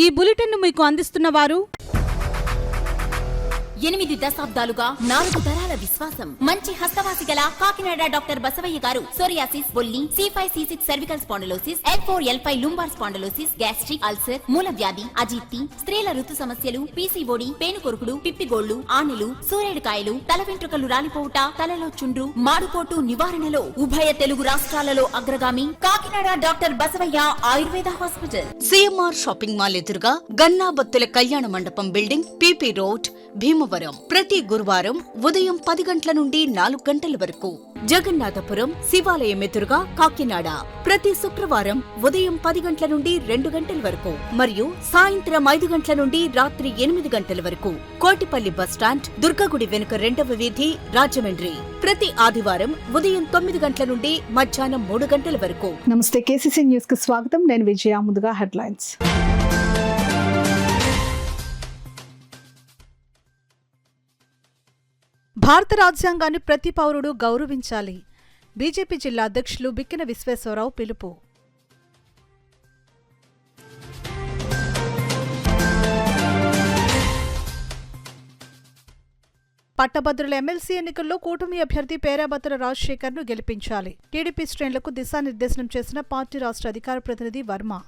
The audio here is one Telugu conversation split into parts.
ఈ బులెటిన్ మీకు అందిస్తున్న వారు 8 దశాబ్దాలుగా 4 తరాల విశ్వాసం. మంచి హస్తవాసి గల కాకినాడ డాక్టర్ బసవయ్య గారు సోరియాసిస్, బొల్లి, C5, C6 cervical spondylosis, L4, L5 lumbar spondylosis, gastric ulcer, మూల వ్యాధి, అజీర్తి, స్త్రీల ఋతు సమస్యలు, PCOD, పేనుకొరుకుడు, పిప్పిగోళ్లు, ఆనెలు, సూరేడుకాయలు, తల వెంట్రుకలు రాలిపోవుట, తలలో చుండ్రు, మాడుకోటు నివారణలో ఉభయ తెలుగు రాష్ట్రాలలో అగ్రగామి Kakinada doctor Basavaiah Ayurveda hospital. CMR shopping mall ఎదురుగా గన్నాబత్తుల కళ్యాణ మండపం బిల్డింగ్, PP రోడ్, భీమవరం. ప్రతి గురువారం ఉదయం 10 గంటల నుండి 4 గంటల వరకు. జగన్నాథపురం శివాలయం ఎదురుగా కాకినాడ ప్రతి శుక్రవారం ఉదయం 10 గంటల నుండి 2 గంటల వరకు మరియు సాయంత్రం 5 గంటల నుండి రాత్రి 8 గంటల వరకు. కోటిపల్లి బస్టాండ్, దుర్గగుడి వెనుక 2వ వీధి, రాజమండ్రి. ప్రతి ఆదివారం ఉదయం 9 గంటల నుండి మధ్యాహ్నం 3 గంటల వరకు. నమస్తే, KCC న్యూస్ కు స్వాగతం. నేను విజయ. ముందుగా హెడ్లైన్స్. భారత రాజ్యాంగాన్ని ప్రతి పౌరుడు గౌరవించాలి. బీజేపీ జిల్లా అధ్యక్షులు బిక్కిన విశ్వేశ్వరరావు పిలుపు. పట్టభద్రుల ఎమ్మెల్సీ ఎన్నికల్లో కూటమి అభ్యర్థి పేరాబత్తుల రాజశేఖర్ను గెలిపించాలి. టీడీపీ శ్రేణులకు దిశానిర్దేశనం చేసిన పార్టీ రాష్ట్ర అధికార ప్రతినిధి వర్మ.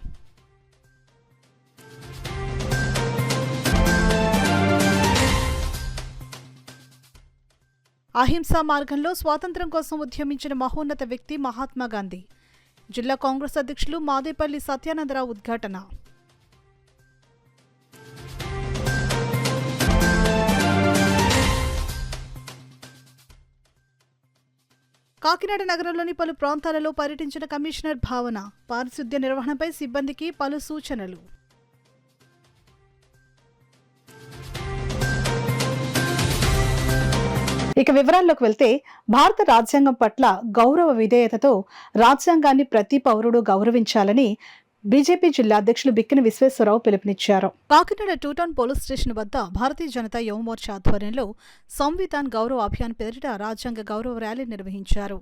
అహింసా మార్గంలో స్వాతంత్ర్యం కోసం ఉద్యమించిన మహోన్నత వ్యక్తి మహాత్మాగాంధీ. జిల్లా కాంగ్రెస్ అధ్యక్షులు మాదేపల్లి సత్యానందరావు ఉద్ఘాటన. కాకినాడ నగరంలోని పలు ప్రాంతాలలో పర్యటించిన కమిషనర్ భావన. పారిశుద్ధ్య నిర్వహణపై సిబ్బందికి పలు సూచనలు. ఇక వివరాల్లోకి వెళ్తే, భారత రాజ్యాంగం పట్ల గౌరవ విధేయతతో రాజ్యాంగాన్ని ప్రతి పౌరుడు గౌరవించాలని బీజేపీ జిల్లా అధ్యక్షులు బిక్కిన విశ్వేశ్వరరావు పిలుపునిచ్చారు. కాకినాడ 2 టౌన్ పోలీస్ స్టేషన్ వద్ద భారతీయ జనతా యువ మోర్చా ఆధ్వర్యంలో సంవిధాన్ గౌరవ అభియాన్ పేరిట రాజ్యాంగ గౌరవ ర్యాలీ నిర్వహించారు.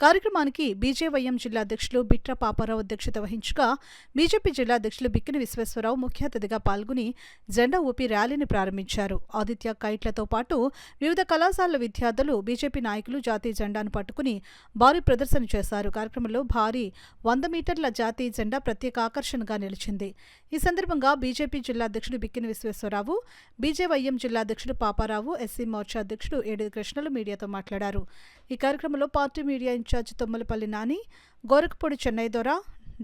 కార్యక్రమానికి బీజేవైఎం జిల్లా అధ్యక్షులు బిట్ర పాపారావు అధ్యక్షత వహించగా, బీజేపీ జిల్లా అధ్యక్షులు బిక్కిన విశ్వేశ్వరరావు ముఖ్య అతిథిగా పాల్గొని జెండా ఊపి ర్యాలీని ప్రారంభించారు. ఆదిత్య కైట్లతో పాటు వివిధ కళాశాలల విద్యార్థులు, బీజేపీ నాయకులు జాతీయ జెండాను పట్టుకుని భారీ ప్రదర్శన చేశారు. కార్యక్రమంలో భారీ 100 మీటర్ల జాతీయ జెండా ప్రత్యేక ఆకర్షణగా నిలిచింది. ఈ సందర్భంగా బీజేపీ జిల్లా అధ్యక్షుడు బిక్కిన విశ్వేశ్వరరావు, బీజేవైఎం జిల్లా అధ్యక్షుడు పాపారావు, ఎస్సీ మోర్చా అధ్యక్షుడు ఏడి కృష్ణలు మీడియాతో మాట్లాడారు. ఈ కార్యక్రమంలో party media incharge Tommalapalli Nani, Gorakhapudi Chennai Dora,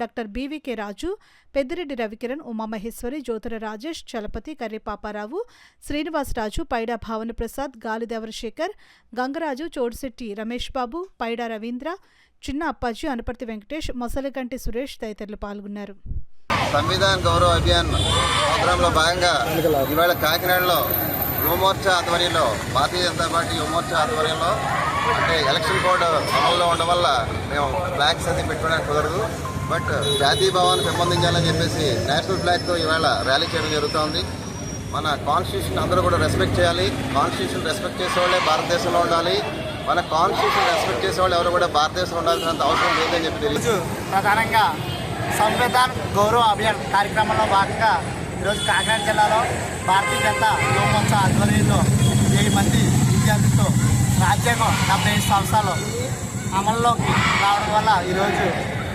doctor BVK Raju, Peddireddy Ravikiran, Umamaheswari, Jyothura Rajesh, Chalapathi, Karri Paparao, Srinivasaraju, Paida Bhavana Prasad, గాలిదేవరశేఖర్, Gangaraju, Chodisetti Ramesh Babu, పైడా Ravindra, చిన్న అప్పాజీ, అనపర్తి వెంకటేష్, మొసలిగంటి సురేష్ తదితరులు పాల్గొన్నారు. సంవిధాన్ గౌరవ అభియాన్ ప్రోగ్రాంలో భాగంగా ఇవాళ కాకినాడలో యువమోర్చా ఆధ్వర్యంలో, భారతీయ జనతా పార్టీ యువమోర్చా ఆధ్వర్యంలో, అంటే ఎలక్షన్ కోడ్ అమల్లో ఉండడం వల్ల మేము ఫ్లాగ్స్ అది పెట్టుకోవడానికి కుదరదు, బట్ జాతీయ భావాన్ని పెంపొందించాలని చెప్పేసి నేషనల్ ఫ్లాగ్తో ఇవాళ ర్యాలీ చేయడం జరుగుతుంది. మన కాన్స్టిట్యూషన్ అందరూ కూడా రెస్పెక్ట్ చేయాలి. కాన్స్టిట్యూషన్ రెస్పెక్ట్ చేసేవాళ్ళే భారతదేశంలో ఉండాలి. మన కాన్స్టిట్యూషన్ రెస్పెక్ట్ చేసేవాళ్ళు ఎవరు కూడా భారతదేశంలో ఉండాల్సినంత అవసరం లేదని చెప్పి తెలుసు. ప్రధానంగా సంవిధాన్ గౌరవ అభియాన్ కార్యక్రమంలో భాగంగా ఈరోజు కాకినాడ జిల్లాలో భారతీయ జనతా యువ మోర్చా ఆధ్వర్యంలో 1000 మంది విద్యార్థులతో రాజ్యాంగం 75 సంవత్సరాలు అమల్లోకి రావడం వల్ల ఈరోజు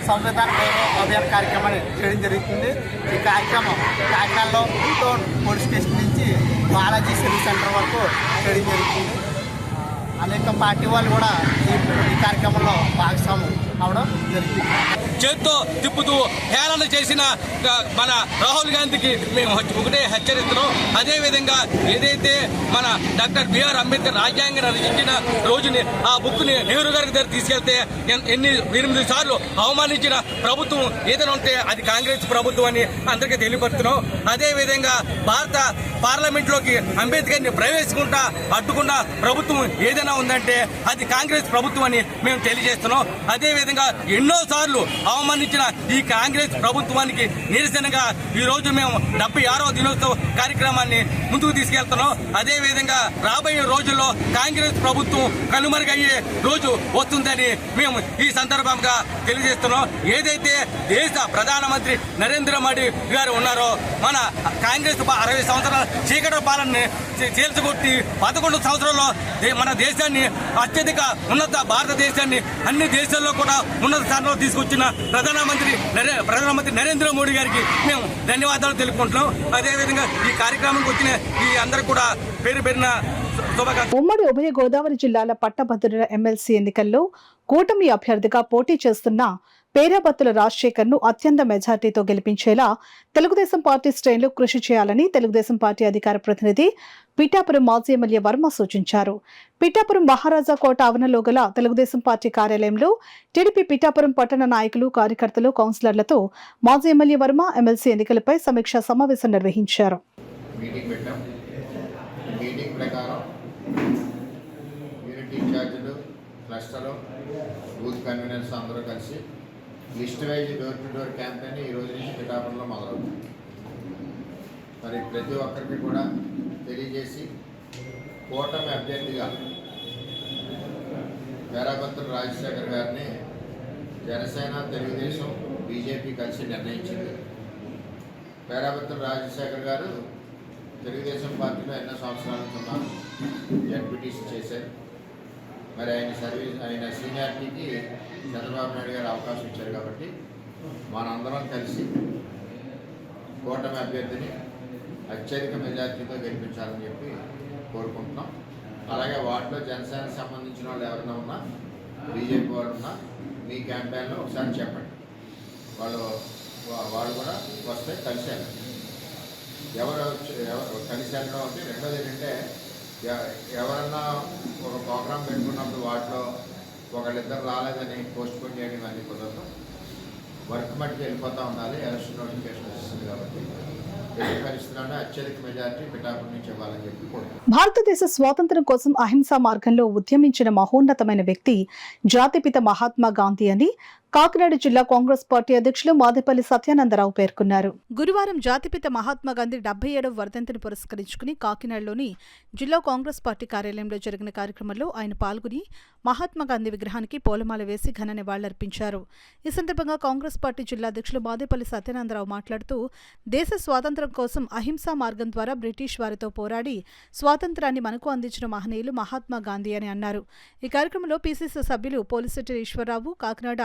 సంవిధాన్ గౌరవ అభియాన్ కార్యక్రమాన్ని చేయడం జరుగుతుంది. ఈ కార్యక్రమం కాకినాడలో 2 టౌన్ పోలీస్ స్టేషన్ నుంచి బాలాజీ సర్వీస్ సెంటర్ వరకు చేయడం జరుగుతుంది. అనేక పార్టీ వాళ్ళు కూడా ఈ కార్యక్రమంలో భాగస్వామ్యం అవడం జరిగింది. చేత్తో తిప్పుతూ హేళన చేసిన మన రాహుల్ గాంధీకి మేము ఒకటే హెచ్చరిస్తున్నాం. అదేవిధంగా ఏదైతే మన డాక్టర్ బిఆర్ అంబేద్కర్ రాజ్యాంగం రచించిన రోజుని ఆ బుక్ని నెహ్రూ గారి దగ్గర తీసుకెళ్తే 8 సార్లు అవమానించిన ప్రభుత్వం ఏదైనా ఉంటే అది కాంగ్రెస్ ప్రభుత్వం అని అందరికీ తెలియపరుస్తున్నాం. అదేవిధంగా భారత పార్లమెంట్లోకి అంబేద్కర్ని ప్రవేశించుకుంటా అడ్డుకున్న ప్రభుత్వం ఏదైనా ఉందంటే అది కాంగ్రెస్ ప్రభుత్వం అని మేము తెలియజేస్తున్నాం. అదేవిధంగా ఎన్నోసార్లు అవమానించిన ఈ కాంగ్రెస్ ప్రభుత్వానికి నిరసనగా ఈ రోజు మేము 76వ దినోత్సవ కార్యక్రమాన్ని ముందుకు తీసుకెళ్తున్నాం. అదేవిధంగా రాబోయే రోజుల్లో కాంగ్రెస్ ప్రభుత్వం కనుమరుగయ్యే రోజు వస్తుందని మేము ఈ సందర్భంగా తెలియజేస్తున్నాం. ఏదైతే దేశ ప్రధానమంత్రి నరేంద్ర మోడీ గారు ఉన్నారో, మన కాంగ్రెస్ 60 సంవత్సరాల చీకటి పాలనని చీల్చగొట్టి 11 సంవత్సరాల్లో మన దేశాన్ని అత్యధిక ఉన్నత భారతదేశాన్ని అన్ని దేశాల్లో కూడా ఉన్నత స్థానంలో తీసుకొచ్చిన ప్రధానమంత్రి నరేంద్ర మోడీ గారికి మేము ధన్యవాదాలు తెలుపుకుంటున్నాం. అదేవిధంగా ఈ కార్యక్రమానికి వచ్చిన ఈ అందరూ కూడా పేరు పేరున శుభాకాంక్షలు. ఉమ్మడి ఉభయ గోదావరి జిల్లాల పట్టభద్రుల ఎమ్మెల్సీ ఎన్నికల్లో కూటమి అభ్యర్థిగా పోటీ చేస్తున్న పేరాబత్తుల రాజశేఖర్ ను అత్యంత మెజార్టీతో గెలిపించేలా తెలుగుదేశం పార్టీ శ్రేణులు కృషి చేయాలని తెలుగుదేశం పార్టీ అధికార ప్రతినిధి పిఠాపురం మాజీ ఎమ్మెల్యే వర్మ సూచించారు. పిఠాపురం మహారాజా కోట ఆవరణలో గల తెలుగుదేశం పార్టీ కార్యాలయంలో టీడీపీ పిఠాపురం పట్టణ నాయకులు, కార్యకర్తలు, కౌన్సిలర్లతో మాజీ ఎమ్మెల్యే వర్మ ఎమ్మెల్సీ ఎన్నికలపై సమీక్షా సమావేశం నిర్వహించారు. మీటింగ్ ప్రకారం యూనిట్ ఇన్ఛార్జీలు, క్లస్టరు, బూత్ కన్వీనర్స్ అందరూ కలిసి list wise door to door campaign ఈ రోజు నుంచి పిఠాపురంలో మొదలవుతుంది. మరి ప్రతి ఒక్కరికి కూడా తెలియజేసి కూటమి అభ్యర్థిగా పేరాబత్తుల రాజశేఖర్ గారిని జనసేన, తెలుగుదేశం, బీజేపీ కలిసి నిర్ణయించింది. పేరాబత్తుల రాజశేఖర్ గారు తెలుగుదేశం పార్టీలో ఎన్నో సంవత్సరాల ఉన్నారు, ఎంపీటీసీ చేశారు. మరి ఆయన సీనియారిటీకి చంద్రబాబు నాయుడు గారు అవకాశం ఇచ్చారు కాబట్టి మనందరం కలిసి కూటమి అభ్యర్థిని అత్యధిక మెజార్టీతో గెలిపించాలని చెప్పి కోరుకుంటున్నాం. అలాగే వాటిలో జనసేనకు సంబంధించిన వాళ్ళు ఎవరైనా ఉన్నా, బీజేపీ వాళ్ళు ఉన్నా, మీ క్యాంపెయిన్లో ఒకసారి చెప్పండి. వాళ్ళు కూడా వస్తే కలిసి వెళ్ళండి. ఎవరు కలిసి వెళ్ళడం అంటే రెండోది ఏంటంటే, ఎవరన్నా ఒక ప్రోగ్రాం పెట్టుకున్నప్పుడు వాటిలో ఒకళ్ళిద్దరు రాలేదని పోస్ట్ పోన్ చేయడం అన్నీ కుదరదు. వర్క్ మట్టికి వెళ్ళిపోతూ ఉండాలి. ఎలక్షన్ నోటిఫికేషన్ వస్తుంది కాబట్టి ఎన్ని పరిస్థితుల్లో అత్యధిక మెజారిటీ పిఠాపురం నుంచి ఇవ్వాలని చెప్పి కోరుతున్నాను. భారతదేశ స్వాతంత్ర్యం కోసం అహింసా మార్గంలో ఉద్యమించిన మహోన్నతమైన వ్యక్తి జాతిపిత మహాత్మా గాంధీ అని కాకినాడ జిల్లా కాంగ్రెస్ పార్టీ అధ్యక్షులు మాదేపల్లి సత్యానందరావు పేర్కొన్నారు. గురువారం జాతిపిత మహాత్మా గాంధీ 77వ వర్ధంతిని పురస్కరించుకుని కాకినాడలోని జిల్లా కాంగ్రెస్ పార్టీ కార్యాలయంలో జరిగిన కార్యక్రమంలో ఆయన పాల్గొని మహాత్మా గాంధీ విగ్రహానికి పూలమాల వేసి ఘన నివాళులర్పించారు. ఈ సందర్భంగా కాంగ్రెస్ పార్టీ జిల్లా అధ్యక్షులు మాదేపల్లి సత్యానందరావు మాట్లాడుతూ, దేశ స్వాతంత్ర్యం కోసం అహింసా మార్గం ద్వారా బ్రిటిష్ వారితో పోరాడి స్వాతంత్రాన్ని మనకు అందించిన మహనీయులు మహాత్మా గాంధీ అని అన్నారు. ఈ కార్యక్రమంలో పీసీసీ సభ్యులు పోలిశెట్టి ఈశ్వరరావు, కాకినాడ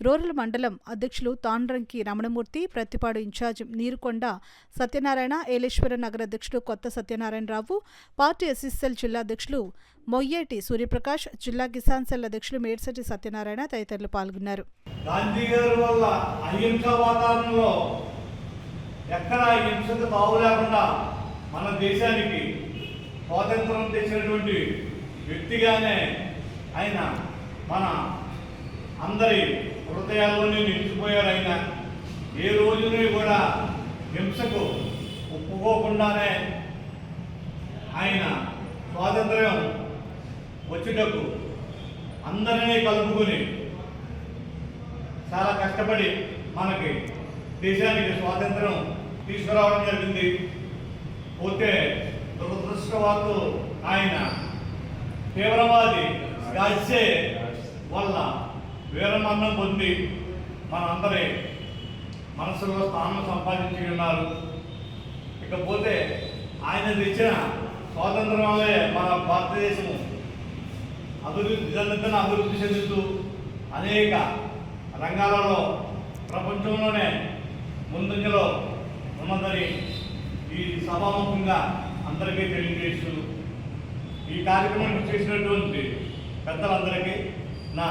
రూరల్ మండలం అధ్యక్షులు తాండ్రంకి రమణమూర్తి, ప్రత్తిపాడు ఇన్ఛార్జ్ నీరుకొండ సత్యనారాయణ, ఏలేశ్వర నగర అధ్యక్షులు కొత్త సత్యనారాయణరావు, పార్టీ ఎస్ఎస్ఎల్ జిల్లా అధ్యక్షులు మొయ్యేటి సూర్యప్రకాష్, జిల్లా కిసాన్ సెల్ అధ్యక్షులు మేడ్సటి సత్యనారాయణ తదితరులు పాల్గొన్నారు. గాంధీ గారి వల్ల అహింసా వాతావరణంలో ఎక్కడ హింసకు తావు లేకుండా మన దేశానికి స్వాతంత్రం తెచ్చినటువంటి వ్యక్తిగానే ఆయన మన అందరి హృదయాల్లోనే నిలిచిపోయారు. ఆయన ఏ రోజుని కూడా హింసకు ఒప్పుకోకుండానే ఆయన స్వాతంత్ర్యం వచ్చేటప్పుడు అందరినీ కలుపుకొని చాలా కష్టపడి మనకి దేశానికి స్వాతంత్రం తీసుకురావడం జరిగింది. పోతే దురదృష్టవశాత్తు ఆయన తీవ్రవాది గాడ్సే వల్ల వీరమరణం పొంది మనందరి మనసులో స్థానం సంపాదించి ఉన్నారు. ఇకపోతే ఆయన తెచ్చిన స్వాతంత్రం వల్లే మన భారతదేశము అభివృద్ధి చెందుతూ అనేక రంగాలలో ప్రపంచంలోనే ముందంజలో ఉన్నదని ఈ సభాముఖంగా అందరికీ తెలియజేస్తూ ఈ కార్యక్రమం చేసినటువంటి పెద్దలందరికీ నా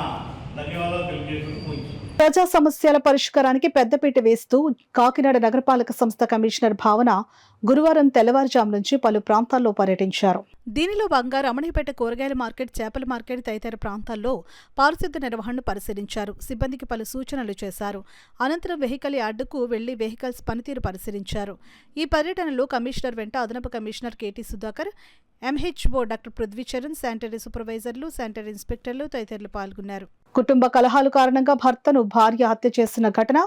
ధన్యవాదాలు తెలియజేస్తూ ప్రజా సమస్యల పరిష్కారానికి పెద్దపీట వేస్తూ కాకినాడ నగరపాలక సంస్థ కమిషనర్ భావన గురువారం తెల్లవారుజాము నుంచి పలు ప్రాంతాల్లో పర్యటించారు. దీనిలో భాగంగా రమణీపేట కూరగాయల మార్కెట్, చేపల మార్కెట్ తదితర ప్రాంతాల్లో పారిశుద్ధ్య నిర్వహణను పరిశీలించారు. సిబ్బందికి పలు సూచనలు చేశారు. అనంతరం వెహికల్ యార్డుకు వెళ్లి వెహికల్స్ పనితీరు పరిశీలించారు. ఈ పర్యటనలో కమిషనర్ వెంట అదనపు commissioner KT Sudhakar, MHO doctor Prithvicharan, sanitary సూపర్వైజర్లు, శానిటరీ ఇన్స్పెక్టర్లు తదితరులు పాల్గొన్నారు. కుటుంబ కలహాలు కారణంగా భర్తను భార్య హత్య చేసిన ఘటన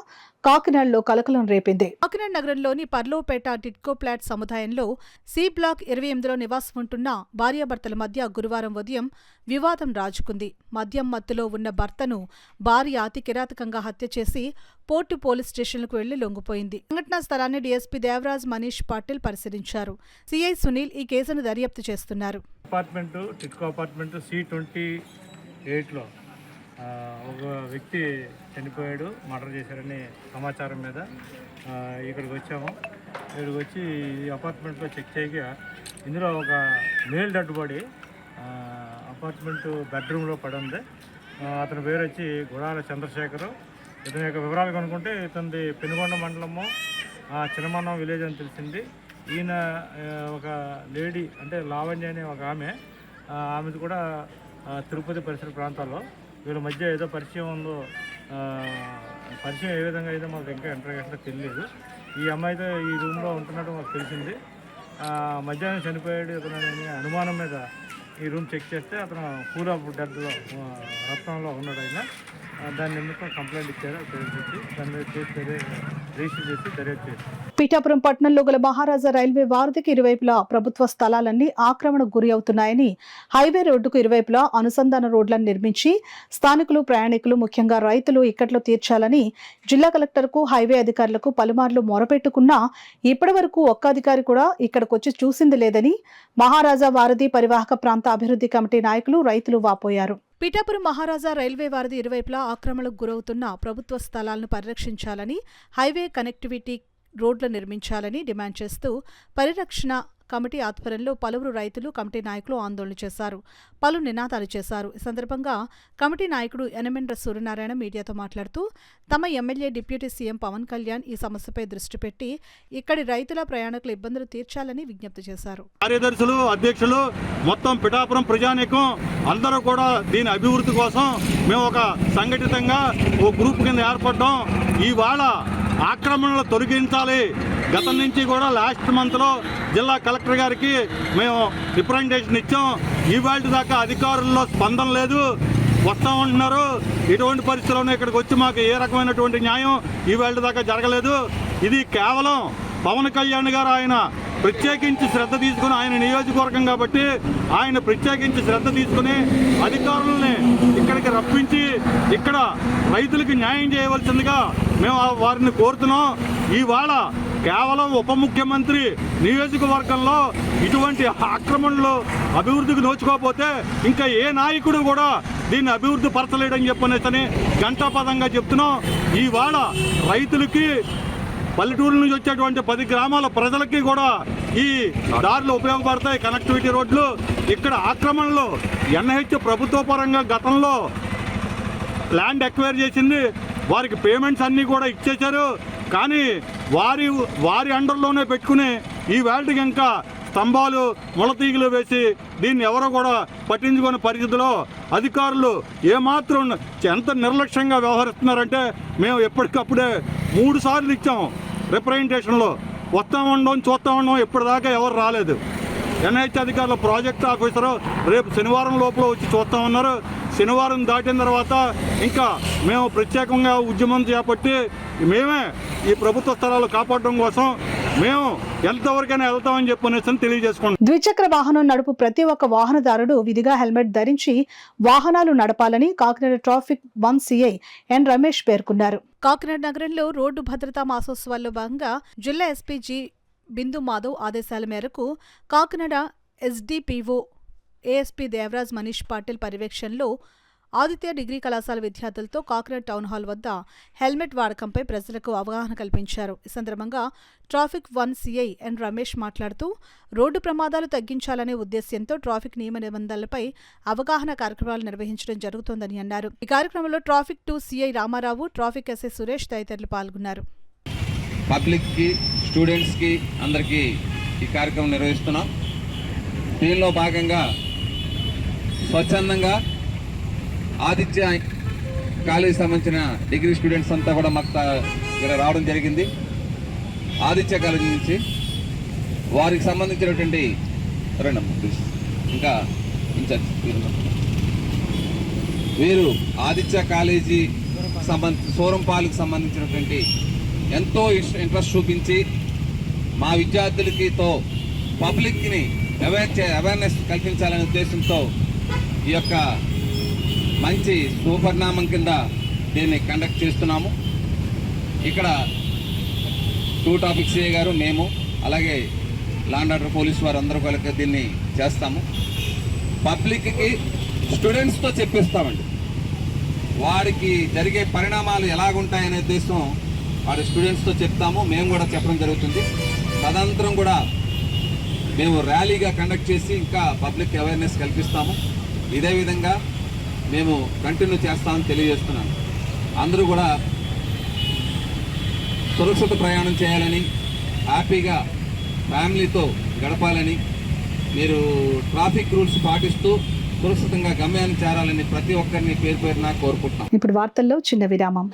కాకినాడలో కలకలం రేపింది. కాకినాడ నగరంలోని పర్లోపేట టిట్కో ప్లాట్ సముదాయంలో సి బ్లాక్ 28లో నివాసం ఉంటున్న భార్యాభర్తల మధ్య గురువారం ఉదయం వివాదం రాజుకుంది. మద్యం మత్తులో ఉన్న భర్తను భార్య అతి కిరాతకంగా హత్య చేసి పోర్టు పోలీస్ స్టేషన్లకు వెళ్లి లొంగిపోయింది. సంఘటనా స్థలాన్ని డీఎస్పీ దేవరాజ్ మనీష్ పాటిల్ పరిశీలించారు. సిఐ సునీల్ ఈ కేసును దర్యాప్తు చేస్తున్నారు. టిట్కో అపార్ట్మెంట్ C28లో ఒక వ్యక్తి చనిపోయాడు, మర్డర్ చేశారని సమాచారం మీద ఇక్కడికి వచ్చాము. ఇక్కడికి వచ్చి ఈ అపార్ట్మెంట్లో చెక్ చేయగా ఇందులో ఒక మేల్ డెడ్ బాడీ అపార్ట్మెంట్ బెడ్రూమ్లో పడి ఉంది. అతని పేరు వచ్చి గుడాల చంద్రశేఖరు. ఇతని యొక్క వివరాలు కనుక్కుంటే ఇతనిది పెనుగొండ మండలము చిన్నమన్నం విలేజ్ అని తెలిసింది. ఈయన ఒక లేడీ అంటే లావణ్య అనే ఒక ఆమెది కూడా తిరుపతి పరిసర ప్రాంతాల్లో. వీళ్ళ మధ్య ఏదో పరిచయం ఉందో, పరిచయం ఏ విధంగా అయితే మాకు ఇంకా ఇంటర్వ్యూగా తెలియలేదు. ఈ అమ్మాయితో ఈ రూమ్లో ఉంటున్నట్టు మాకు తెలిసింది. మధ్యాహ్నం చనిపోయాడు ఇతను అనుమానం మీద ఈ రూమ్ చెక్ చేస్తే అతను పూల్ ఆఫ్ డెత్లో రక్తంలో ఉన్నాడు. ఆయన దాని నిమిత్తం కంప్లైంట్ ఇచ్చారు. దాని మీద రిజిస్టర్ చేసి దర్యాప్తు చేశారు. పీఠాపురం పట్టణంలో గల మహారాజా రైల్వే వారధికి ఇరువైపులా ప్రభుత్వ స్థలాలన్నీ ఆక్రమణకు గురి అవుతున్నాయని హైవే రోడ్డుకు ఇరువైపులా అనుసంధాన రోడ్లను నిర్మించి స్థానికులు, ప్రయాణికులు, ముఖ్యంగా రైతులు ఇక్కట్లో తీర్చాలని జిల్లా కలెక్టర్కు, హైవే అధికారులకు పలుమార్లు మొరపెట్టుకున్నా ఇప్పటి వరకు ఒక్క అధికారి కూడా ఇక్కడికొచ్చి చూసింది లేదని మహారాజా వారధి పరివాహక ప్రాంత అభివృద్ధి కమిటీ నాయకులు, రైతులు వాపోయారు. పీఠాపురం మహారాజా రైల్వే వారధి ఇరువైపులా ఆక్రమణకు గురవుతున్న ప్రభుత్వ స్థలాలను పరిరక్షించాలని, హైవే కనెక్టివిటీ రోడ్లు నిర్మించాలని డిమాండ్ చేస్తూ పరిరక్షణ కమిటీ ఆధ్వర్యంలో పలువురు రైతులు, కమిటీ నాయకులు ఆందోళన చేశారు. పలు నినాదాలు చేశారు. ఈ సందర్భంగా కమిటీ నాయకుడు యనమేంద్ర సూర్యనారాయణ మీడియాతో మాట్లాడుతూ తమ MLA, deputy CM Pawan Kalyan ఈ సమస్యపై దృష్టి పెట్టి ఇక్కడి రైతుల, ప్రయాణికుల ఇబ్బందులు తీర్చాలని విజ్ఞప్తి చేశారు. కార్యదర్శులు, అధ్యక్షులు, మొత్తం పిఠాపురం ప్రజానీకం అందరూ కూడా దీని అభివృద్ధి కోసం మేము ఒక సంఘటితంగా ఓ గ్రూప్ కింద ఏర్పడ్డాం. ఇవాళ ఆక్రమణలు తొలగించాలి. గతం నుంచి కూడా లాస్ట్ మంత్లో జిల్లా కలెక్టర్ గారికి మేము రిప్రజెంటేషన్ ఇచ్చాం. ఇవాళ దాకా అధికారుల్లో స్పందన లేదు. వస్తూ ఉంటున్నారు. ఇటువంటి పరిస్థితుల్లోనే ఇక్కడికి వచ్చి మాకు ఏ రకమైనటువంటి న్యాయం ఇవాళ దాకా జరగలేదు. ఇది కేవలం పవన్ కళ్యాణ్ గారు ఆయన ప్రత్యేకించి శ్రద్ధ తీసుకుని, ఆయన నియోజకవర్గం కాబట్టి ఆయన ప్రత్యేకించి శ్రద్ధ తీసుకుని అధికారులని ఇక్కడికి రప్పించి ఇక్కడ రైతులకు న్యాయం చేయవలసిందిగా మేము వారిని కోరుతున్నాం. ఇవాళ కేవలం ఉప ముఖ్యమంత్రి నియోజకవర్గంలో ఇటువంటి ఆక్రమణలు అభివృద్ధికి నోచుకోకపోతే ఇంకా ఏ నాయకుడు కూడా దీన్ని అభివృద్ధి పరచలేడని చెప్పనేసని ఘంటాపదంగా చెప్తున్నాం. ఇవాళ రైతులకి, పల్లెటూరు నుంచి వచ్చేటువంటి 10 గ్రామాల ప్రజలకి కూడా ఈ దారులు ఉపయోగపడతాయి, కనెక్టివిటీ రోడ్లు. ఇక్కడ ఆక్రమణలు NH ప్రభుత్వ పరంగా గతంలో ల్యాండ్ ఎక్వైర్ చేసింది. వారికి పేమెంట్స్ అన్నీ కూడా ఇచ్చేశారు. కానీ వారి అండర్లోనే పెట్టుకుని ఈ వేళకి ఇంకా స్తంభాలు, ముళ్ళతీగలు వేసి దీన్ని ఎవరో కూడా పట్టించుకునే పరిస్థితిలో అధికారులు ఏమాత్రం ఎంత నిర్లక్ష్యంగా వ్యవహరిస్తున్నారంటే మేము ఎప్పటికప్పుడే 3 సార్లు ఇచ్చాం రిప్రజెంటేషన్లో. వస్తూ ఉండడం, చూస్తూ ఉండడం, ఇప్పటిదాకా ఎవరు రాలేదు. NH అధికారులు, ప్రాజెక్ట్ ఆఫీసరు రేపు శనివారం లోపల వచ్చి చూస్తూ ఉన్నారు. శనివారం దాటిన తర్వాత ఇంకా మేము ప్రత్యేకంగా ఉద్యమం చేపట్టి మేమే ఈ ప్రభుత్వ స్థలాలు కాపాడడం కోసం మేము ఎంతవరకైనా వెళ్తామని చెప్పనేసి తెలియజేసుకుంటాం. ద్విచక్ర వాహనం నడుపు ప్రతి ఒక్క వాహనదారుడు విధిగా హెల్మెట్ ధరించి వాహనాలు నడపాలని Kakinada traffic 1 CI N Ramesh పేర్కొన్నారు. కాకినాడ నగరంలో రోడ్డు భద్రతా మాసోత్సవాల్లో భాగంగా జిల్లా ఎస్పీ జి బిందు మాధవ్ ఆదేశాల మేరకు కాకినాడ SDPO ఏఎస్పీ దేవరాజ్ మనీష్ పాటిల్ పర్యవేక్షణలో ఆదిత్య డిగ్రీ కళాశాల విద్యార్థులతో కాకినాడ టౌన్ హాల్ వద్ద హెల్మెట్ వాడకంపై ప్రజలకు అవగాహన కల్పించారు. ఈ సందర్భంగా ట్రాఫిక్ 1 సిఐ ఎన్ రమేష్ మాట్లాడుతూ రోడ్డు ప్రమాదాలు తగ్గించాలనే ఉద్దేశ్యంతో ట్రాఫిక్ నియమ నిబంధనలపై అవగాహన కార్యక్రమాలు నిర్వహించడం జరుగుతోందని అన్నారు. ఈ కార్యక్రమంలో traffic 2 CI Ramarao, traffic SI Suresh తదితరులు పాల్గొన్నారు. పబ్లిక్కి, స్టూడెంట్స్కి అందరికీ ఈ కార్యక్రమం నిర్వహిస్తున్నాం. దీనిలో భాగంగా స్వచ్ఛందంగా ఆదిత్య కాలేజీ సంబంధించిన డిగ్రీ స్టూడెంట్స్ అంతా కూడా మాకు ఇక్కడ రావడం జరిగింది. ఆదిత్య కాలేజీ నుంచి వారికి సంబంధించినటువంటి ఇంకా ఇన్ఛార్జ్ వీరు ఆదిత్య కాలేజీ సూరంపాలకు సంబంధించినటువంటి ఎంతో ఇంట్రెస్ట్ చూపించి మా విద్యార్థులకితో పబ్లిక్ని అవేర్నెస్ కల్పించాలనే ఉద్దేశంతో ఈ యొక్క మంచి సుపరిణామం కింద దీన్ని కండక్ట్ చేస్తున్నాము. ఇక్కడ 2 టాపిక్ సిఏ గారు, మేము, అలాగే లాండ్ ఆర్డర్ పోలీసు వారు అందరూ కలిసి దీన్ని చేస్తాము. పబ్లిక్కి స్టూడెంట్స్తో చెప్పిస్తామండి. వారికి జరిగే పరిణామాలు ఎలాగుంటాయనే ఉద్దేశం వారి స్టూడెంట్స్తో చెప్తాము. మేము కూడా చెప్పడం జరుగుతుంది. తదనంతరం కూడా మేము ర్యాలీగా కండక్ట్ చేసి ఇంకా పబ్లిక్ అవేర్నెస్ కల్పిస్తాము. ఇదే విధంగా మేము కంటిన్యూ చేస్తామని తెలియజేస్తున్నాను. అందరూ కూడా సురక్షిత ప్రయాణం చేయాలని, హ్యాపీగా ఫ్యామిలీతో గడపాలని, మీరు ట్రాఫిక్ రూల్స్ పాటిస్తూ సురక్షితంగా గమ్యాన్ని చేరాలని ప్రతి ఒక్కరిని పేరు పేరున కోరుకుంటున్నాం. ఇప్పుడు వార్తల్లో చిన్న విరామం.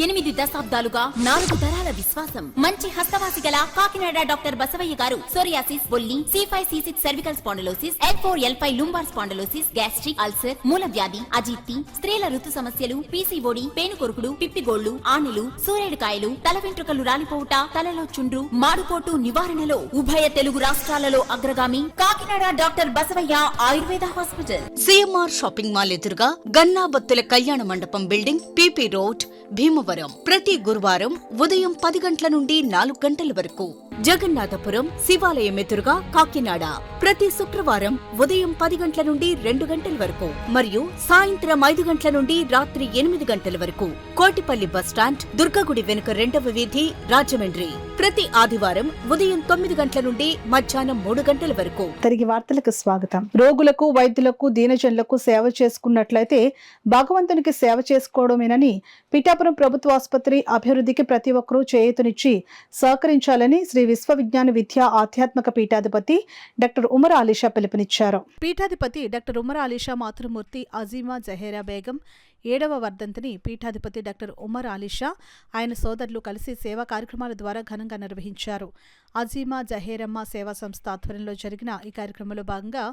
8 దశాబ్దాలుగా 4 తరాల విశ్వాసం. మంచి హస్తవాసి గల కాకినాడ డాక్టర్ బసవయ్య గారు సోరియాసిస్, బొల్లి, C5C6 cervical spondylosis, L4L5 lumbar spondylosis, gastric ulcer, మూలవ్యాధి, అజీర్తి, స్త్రీల ఋతు సమస్యలు, పీసీఓడి, పేనుకొరుకుడు, పిప్పిగోళ్లు, ఆనెలు, సూరేడుకాయలు, తల వెంట్రుకలు రాలిపోవుట, తలలో చుండ్రు, మాడుకోటు నివారణలో ఉభయ తెలుగు రాష్ట్రాలలో అగ్రగామి Kakinada doctor Basavaiah Ayurveda hospital. CMR shopping mall ఎదురుగా గన్నాబత్తుల కళ్యాణ మండపం బిల్డింగ్, పీపీ రోడ్, భీమవరం. ప్రతి గురువారం ఉదయం 10 గంటల నుండి 4 గంటల వరకు. జగన్నాథపురం శివాలయం ఎదురుగా కాకినాడ ప్రతి శుక్రవారం ఉదయం 10 గంటల నుండి 2 గంటల వరకు మరియు సాయంత్రం 5 గంటల నుండి రాత్రి 8 గంటల వరకు. కోటిపల్లి బస్టాండ్, దుర్గగుడి వెనుక 2వ వీధి, రాజమండ్రి ప్రతి ఆదివారం ఉదయం 9 గంటల నుండి మధ్యాహ్నం 3 గంటల వరకు. తిరిగి వార్తలకు స్వాగతం. రోగులకు, వైద్యులకు, దీనజనులకు సేవ చేసుకున్నట్లయితే భగవంతునికి సేవ చేసుకోవడమేనని పిఠాపురం ప్రభుత్వ ఆసుపత్రి అభివృద్ధికి ప్రతి ఒక్కరూ చేయూతనిచ్చి సహకరించాలని శ్రీ విశ్వవిజ్ఞాన విద్యా ఆధ్యాత్మిక పీఠాధిపతి డాక్టర్ ఉమర్ ఆలీషా పిలుపునిచ్చారు. పీఠాధిపతి డాక్టర్ ఉమర్ ఆలీషా మాతృమూర్తి అజీమా జహేరా బేగం 7వ వర్ధంతిని పీఠాధిపతి డాక్టర్ ఉమర్ ఆలీషా ఆయన సోదరులు కలిసి సేవా కార్యక్రమాల ద్వారా ఘనంగా నిర్వహించారు. అజీమా జహేరమ్మ సేవా సంస్థ ఆధ్వర్యంలో జరిగిన ఈ కార్యక్రమంలో భాగంగా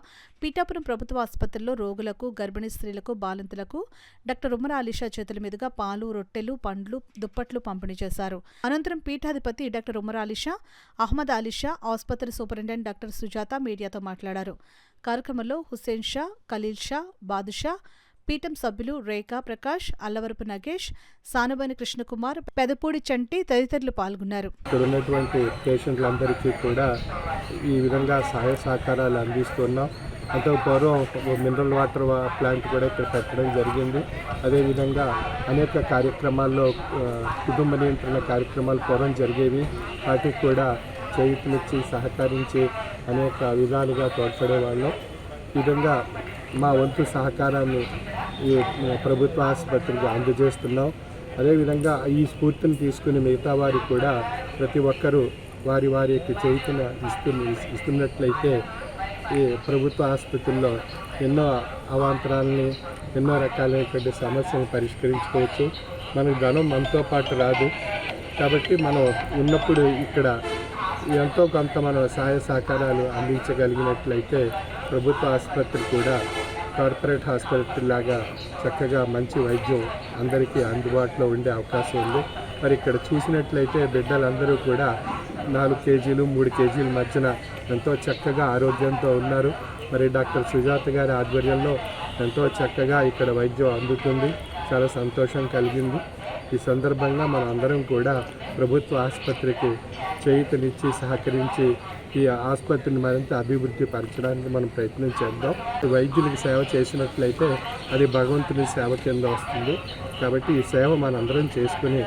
పీఠాపురం ప్రభుత్వ ఆసుపత్రిలో రోగులకు, గర్భిణీ స్త్రీలకు, బాలింతలకు డాక్టర్ ఉమర్ ఆలీషా చేతుల మీదుగా పాలు, రొట్టెలు, పండ్లు, దుప్పట్లు పంపిణీ చేశారు. అనంతరం పీఠాధిపతి డాక్టర్ ఉమర్ ఆలీషా, అహ్మద్ ఆలీషా, ఆసుపత్రి సూపరింటెండెంట్ డాక్టర్ సుజాత మీడియాతో మాట్లాడారు. కార్యక్రమంలో హుస్సేన్ షా, ఖలీల్ షా, బాదుషా, పీఠం సభ్యులు రేఖా ప్రకాష్, అల్లవరపు నగేష్, సానుబని కృష్ణకుమార్, పెదపూడి చంటి తదితరులు పాల్గొన్నారు. ఇక్కడ ఉన్నటువంటి పేషెంట్లందరికీ కూడా ఈ విధంగా సహాయ సహకారాలు అందిస్తున్నాం. అంతకు పూర్వం మినరల్ వాటర్ ప్లాంట్ కూడా ఇక్కడ పెట్టడం జరిగింది. అదేవిధంగా అనేక కార్యక్రమాల్లో కుటుంబ నియంత్రణ కార్యక్రమాలు పూర్వం జరిగేవి. వాటికి కూడా చేయూతనిచ్చి సహకరించి అనేక విధాలుగా తోడ్పడేవాళ్ళం. ఈ విధంగా మా వంతు సహకారాన్ని ఈ ప్రభుత్వ ఆసుపత్రికి అందజేస్తున్నాం. అదేవిధంగా ఈ స్ఫూర్తిని తీసుకుని మిగతా వారికి కూడా ప్రతి ఒక్కరూ వారి వారికి చేయూతను ఇస్తున్నట్లయితే ఈ ప్రభుత్వ ఆసుపత్రుల్లో ఎన్నో అవాంతరాలని, ఎన్నో రకాలైనటువంటి సమస్యలను పరిష్కరించుకోవచ్చు. మనకు ధనం మనతో పాటు రాదు కాబట్టి మనం ఉన్నప్పుడు ఇక్కడ ఎంతో కొంత మనం సహాయ సహకారాలు అందించగలిగినట్లయితే ప్రభుత్వ ఆసుపత్రి కూడా కార్పొరేట్ ఆసుపత్రి లాగా చక్కగా మంచి వైద్యం అందరికీ అందుబాటులో ఉండే అవకాశం ఉంది. మరి ఇక్కడ చూసినట్లయితే బిడ్డలందరూ కూడా 4 కేజీలు 3 కేజీల మధ్యన ఎంతో చక్కగా ఆరోగ్యంతో ఉన్నారు. మరి డాక్టర్ సుజాత గారి ఆధ్వర్యంలో ఎంతో చక్కగా ఇక్కడ వైద్యం అందుతుంది. చాలా సంతోషం కలిగింది. ఈ సందర్భంగా మనం అందరం కూడా ప్రభుత్వ ఆసుపత్రికి చేయూతనిచ్చి సహకరించి ఈ ఆసుపత్రిని మరింత అభివృద్ధి పరచడానికి మనం ప్రయత్నం చేద్దాం. వైద్యులకు సేవ చేసినట్లయితే అది భగవంతుని సేవ కింద వస్తుంది. కాబట్టి ఈ సేవ మనందరం చేసుకుని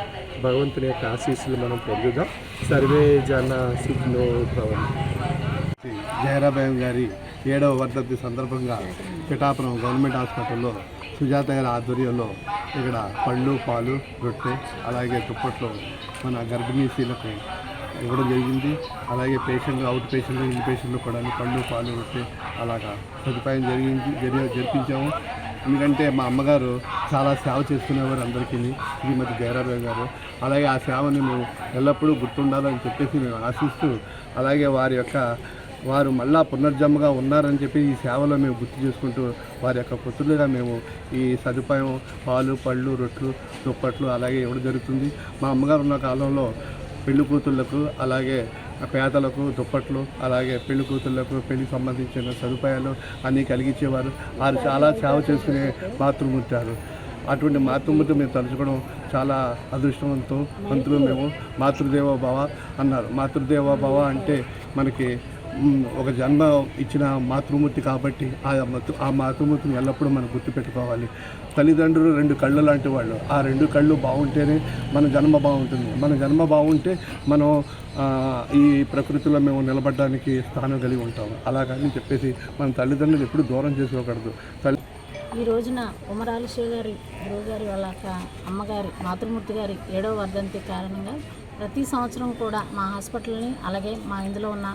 భగవంతుని యొక్క ఆశీస్సులు మనం పొందుదాం. సర్వే జన సుఖినో భవంతు. జహరాబేగం గారి 7వ వర్ధంతి సందర్భంగా పిఠాపురం గవర్నమెంట్ హాస్పిటల్లో సుజాత గారి ఆధ్వర్యంలో ఇక్కడ పళ్ళు, పాలు, రొట్టె, అలాగే దుప్పట్లు మన గర్భిణీ స్త్రీలకు ఇవ్వడం జరిగింది. అలాగే పేషెంట్లు, అవుట్ పేషెంట్లు, ఇన్ పేషెంట్లు కూడా పళ్ళు, పాలు, రొట్టె అలాగా సదుపాయం జరిపించాము. ఎందుకంటే మా అమ్మగారు చాలా సేవ చేసుకునేవారు అందరికీ, శ్రీమతి జయరాబేగం గారు. అలాగే ఆ సేవని మేము ఎల్లప్పుడూ గుర్తుండాలని చెప్పేసి మేము ఆశిస్తూ, అలాగే వారి యొక్క వారు మళ్ళా పునర్జన్మగా ఉన్నారని చెప్పి ఈ సేవలో మేము గుర్తు చేసుకుంటూ వారి యొక్క పుత్రులుగా మేము ఈ సదుపాయం పాలు పళ్ళు రొట్లు దుప్పట్లు అలాగే ఇవ్వడం జరుగుతుంది. మా అమ్మగారు ఉన్న కాలంలో పెళ్లి కూతుళ్లకు అలాగే పేదలకు దుప్పట్లు అలాగే పెళ్లి కూతుళ్లకు పెళ్లికి సంబంధించిన సదుపాయాలు అన్నీ కలిగించేవారు. వారు చాలా సేవ చేసుకునే మాతృమూర్తి. అటువంటి మాతృమూర్తి మేము తలుచుకోవడం చాలా అదృష్టవంతులు. మేము మాతృదేవోభవ అన్నారు. మాతృదేవోభవ అంటే మనకి ఒక జన్మ ఇచ్చిన మాతృమూర్తి కాబట్టి ఆ మాతృమూర్తిని ఎల్లప్పుడూ మనం గుర్తుపెట్టుకోవాలి. తల్లిదండ్రులు 2 కళ్ళు లాంటి వాళ్ళు. ఆ 2 కళ్ళు బాగుంటేనే మన జన్మ బాగుంటుంది. మన జన్మ బాగుంటే మనం ఈ ప్రకృతిలో మేము నిలబడడానికి స్థానం కలిగి ఉంటాము. అలాగని చెప్పేసి మన తల్లిదండ్రులు ఎప్పుడు దూరం చేసుకోకూడదు. ఈ రోజున ఉమరాలి శివ గారి గురువు గారి వాళ్ళ అమ్మగారి మాతృమూర్తి గారి 7వ వర్ధంతి కారణంగా ప్రతి సంవత్సరం కూడా మా హాస్పిటల్ని అలాగే మా ఇందులో ఉన్న